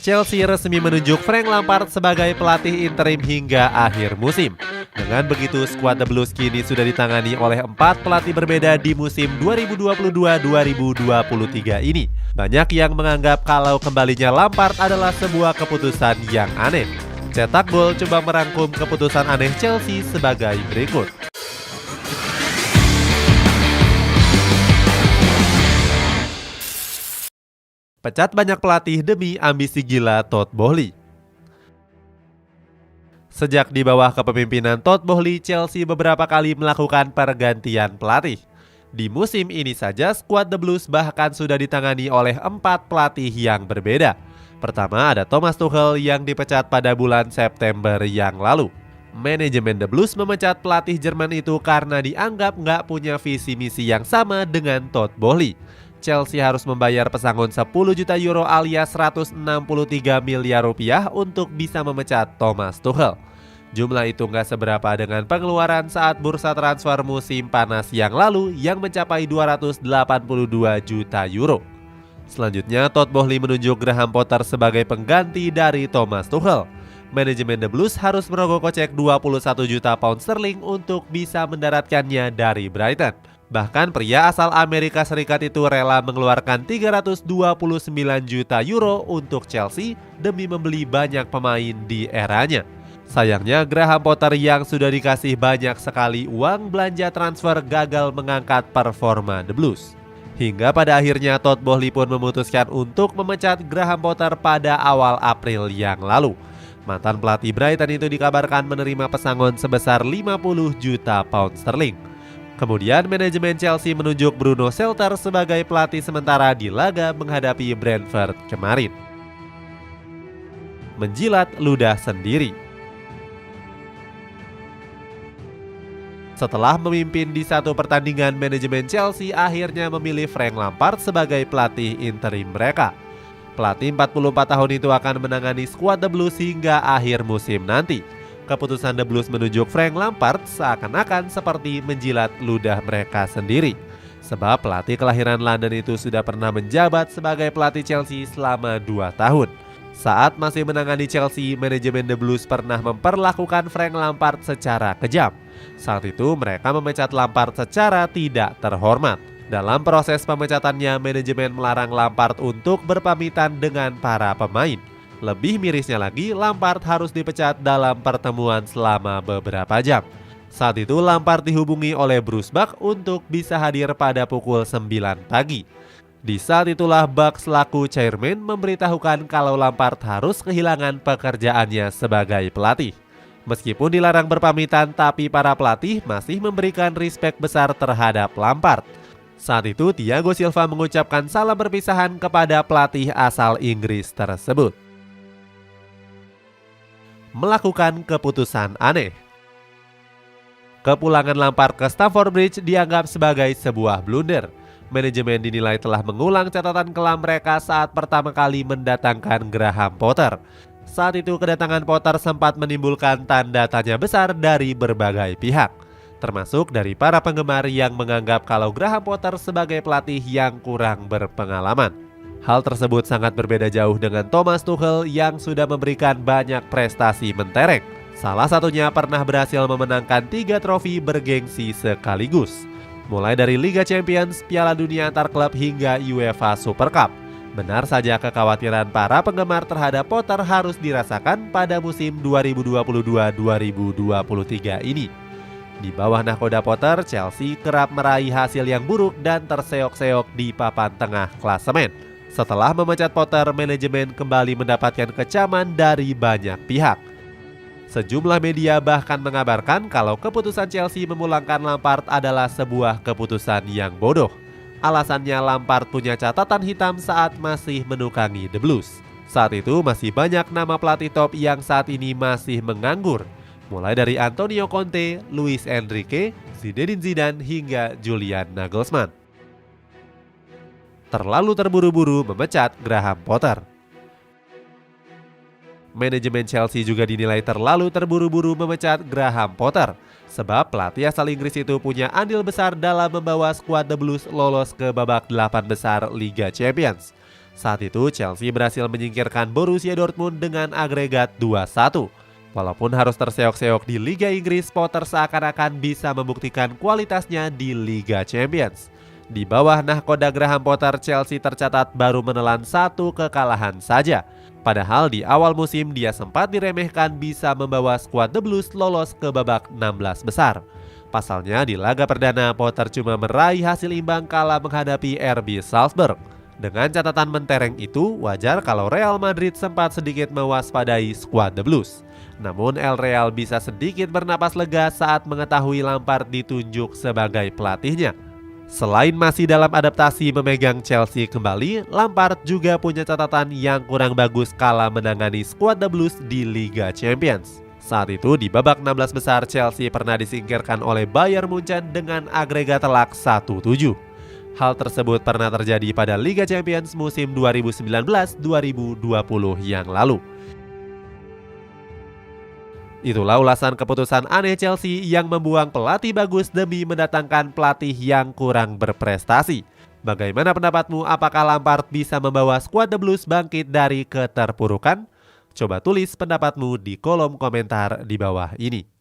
Chelsea resmi menunjuk Frank Lampard sebagai pelatih interim hingga akhir musim. Dengan begitu, skuad The Blues kini sudah ditangani oleh 4 pelatih berbeda di musim 2022-2023 ini. Banyak yang menganggap kalau kembalinya Lampard adalah sebuah keputusan yang aneh. Cetak Gol coba merangkum keputusan aneh Chelsea sebagai berikut. Pecat banyak pelatih demi ambisi gila Todd Boehly. Sejak di bawah kepemimpinan Todd Boehly, Chelsea beberapa kali melakukan pergantian pelatih. Di musim ini saja, skuad The Blues bahkan sudah ditangani oleh 4 pelatih yang berbeda. Pertama ada Thomas Tuchel yang dipecat pada bulan September yang lalu. Manajemen The Blues memecat pelatih Jerman itu karena dianggap nggak punya visi misi yang sama dengan Todd Boehly. Chelsea harus membayar pesangon 10 juta euro alias 163 miliar rupiah untuk bisa memecat Thomas Tuchel. Jumlah itu nggak seberapa dengan pengeluaran saat bursa transfer musim panas yang lalu yang mencapai 282 juta euro. Selanjutnya, Todd Boehly menunjuk Graham Potter sebagai pengganti dari Thomas Tuchel. Manajemen The Blues harus merogoh kocek 21 juta pound sterling untuk bisa mendaratkannya dari Brighton. Bahkan pria asal Amerika Serikat itu rela mengeluarkan 329 juta euro untuk Chelsea demi membeli banyak pemain di eranya. Sayangnya Graham Potter yang sudah dikasih banyak sekali uang belanja transfer gagal mengangkat performa The Blues. Hingga pada akhirnya Todd Boehly pun memutuskan untuk memecat Graham Potter pada awal April yang lalu. Mantan pelatih Brighton itu dikabarkan menerima pesangon sebesar 50 juta pound sterling. Kemudian manajemen Chelsea menunjuk Bruno Selter sebagai pelatih sementara di laga menghadapi Brentford kemarin. Menjilat ludah sendiri. Setelah memimpin di satu pertandingan, manajemen Chelsea akhirnya memilih Frank Lampard sebagai pelatih interim mereka. Pelatih 44 tahun itu akan menangani skuad The Blues hingga akhir musim nanti. Keputusan The Blues menunjuk Frank Lampard seakan-akan seperti menjilat ludah mereka sendiri. Sebab pelatih kelahiran London itu sudah pernah menjabat sebagai pelatih Chelsea selama 2 tahun. Saat masih menangani Chelsea, manajemen The Blues pernah memperlakukan Frank Lampard secara kejam. Saat itu mereka memecat Lampard secara tidak terhormat. Dalam proses pemecatannya, manajemen melarang Lampard untuk berpamitan dengan para pemain. Lebih mirisnya lagi, Lampard harus dipecat dalam pertemuan selama beberapa jam. Saat itu Lampard dihubungi oleh Bruce Buck untuk bisa hadir pada pukul 9 pagi. Di saat itulah Buck selaku chairman memberitahukan kalau Lampard harus kehilangan pekerjaannya sebagai pelatih. Meskipun dilarang berpamitan, tapi para pelatih masih memberikan respek besar terhadap Lampard. Saat itu Thiago Silva mengucapkan salam perpisahan kepada pelatih asal Inggris tersebut. Melakukan keputusan aneh. Kepulangan Lampard ke Stamford Bridge dianggap sebagai sebuah blunder. Manajemen dinilai telah mengulang catatan kelam mereka saat pertama kali mendatangkan Graham Potter. Saat itu kedatangan Potter sempat menimbulkan tanda tanya besar dari berbagai pihak, termasuk dari para penggemar yang menganggap kalau Graham Potter sebagai pelatih yang kurang berpengalaman. Hal tersebut sangat berbeda jauh dengan Thomas Tuchel yang sudah memberikan banyak prestasi mentereng. Salah satunya pernah berhasil memenangkan 3 trofi bergengsi sekaligus, mulai dari Liga Champions, Piala Dunia antar klub hingga UEFA Super Cup. Benar saja kekhawatiran para penggemar terhadap Potter harus dirasakan pada musim 2022-2023 ini. Di bawah nahkoda Potter, Chelsea kerap meraih hasil yang buruk dan terseok-seok di papan tengah klasemen. Setelah memecat Potter, manajemen kembali mendapatkan kecaman dari banyak pihak. Sejumlah media bahkan mengabarkan kalau keputusan Chelsea memulangkan Lampard adalah sebuah keputusan yang bodoh. Alasannya Lampard punya catatan hitam saat masih menukangi The Blues. Saat itu masih banyak nama pelatih top yang saat ini masih menganggur. Mulai dari Antonio Conte, Luis Enrique, Zinedine Zidane hingga Julian Nagelsmann. Terlalu terburu-buru memecat Graham Potter. Manajemen Chelsea juga dinilai terlalu terburu-buru memecat Graham Potter, sebab pelatih asal Inggris itu punya andil besar dalam membawa skuad The Blues lolos ke babak 8 besar Liga Champions. Saat itu Chelsea berhasil menyingkirkan Borussia Dortmund dengan agregat 2-1. Walaupun harus terseok-seok di Liga Inggris, Potter seakan-akan bisa membuktikan kualitasnya di Liga Champions. Di bawah nahkoda Graham Potter, Chelsea tercatat baru menelan 1 kekalahan saja. Padahal di awal musim dia sempat diremehkan bisa membawa skuad The Blues lolos ke babak 16 besar. Pasalnya di laga perdana Potter cuma meraih hasil imbang kala menghadapi RB Salzburg. Dengan catatan mentereng itu, wajar kalau Real Madrid sempat sedikit mewaspadai skuad The Blues. Namun El Real bisa sedikit bernapas lega saat mengetahui Lampard ditunjuk sebagai pelatihnya. Selain masih dalam adaptasi memegang Chelsea kembali, Lampard juga punya catatan yang kurang bagus kala menangani skuad The Blues di Liga Champions. Saat itu di babak 16 besar Chelsea pernah disingkirkan oleh Bayern Munchen dengan agregat telak 1-7. Hal tersebut pernah terjadi pada Liga Champions musim 2019-2020 yang lalu. Itulah ulasan keputusan aneh Chelsea yang membuang pelatih bagus demi mendatangkan pelatih yang kurang berprestasi. Bagaimana pendapatmu? Apakah Lampard bisa membawa skuad The Blues bangkit dari keterpurukan? Coba tulis pendapatmu di kolom komentar di bawah ini.